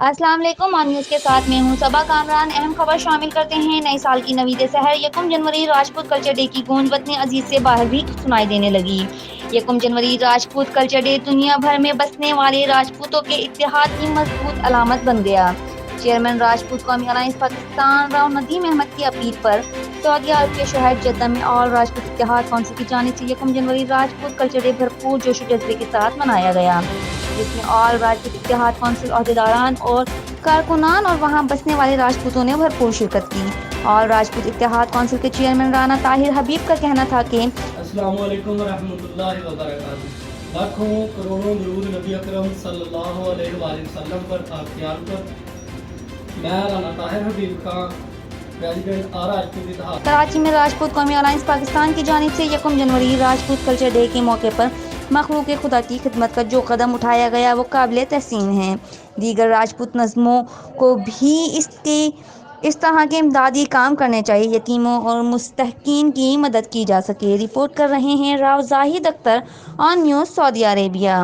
अस्सलाम वालेकुम। On news के साथ मैं हूं सबा कामरान। अहम खबर शामिल करते हैं। नए साल की नवीद सहर 1 जनवरी राजपूत कल्चर डे की गूंज वतन अजीज से बाहर भी सुनाई देने लगी। 1 जनवरी राजपूत कल्चर डे दुनिया भर में बसने वाले राजपूतों के इत्तेहाद की मजबूत अलामत बन गया। चेयरमैन राजपूत कौमी अलायंस पाकिस्तान राव नदीम अहमद की अपील पर सऊदी अरब के शहर जद्दा में ऑल राजपूत इत्तेहाद कौंसिल की जानिब से 1 जनवरी राजपूत कल्चर डे भरपूर जोश व जज्बे के साथ मनाया गया, जिसमें ऑल राजपूत इत्तेहाद कौंसिल अहदेदारान और कारकुनान और वहां बसने वाले राजपूतों ने भरपूर शिरकत की। ऑल राजपूत इत्तेहाद कौंसिल के चेयरमैन राना ताहिर हबीब का कहना था कि अस्सलामु अलैकुम रहमतुल्लाहि व बरकातुहू। लाखों करोड़ों दरूद नबी अकरम सल्लल्लाहु अलैहि वसल्लम पर ताक़ियात पर मैं राना ताहिर हबीब का प्रेसिडेंट राजपूत इत्तेहाद कराची में राजपूत कौमी अलायंस पाकिस्तान की जानिब से 1 जनवरी राजपूत कल्चर डे के मौके पर मखलूक खुदा की खिदमत का जो कदम उठाया गया वो काबिल तहसीन है। दीगर राजपूत नज़्मों को भी इस तरह के इमदादी काम करने चाहिए, यतीमों और मुस्तहकीन की मदद की जा सके। रिपोर्ट कर रहे हैं Rao Zahid Akhtar, on news, Saudi Arabia.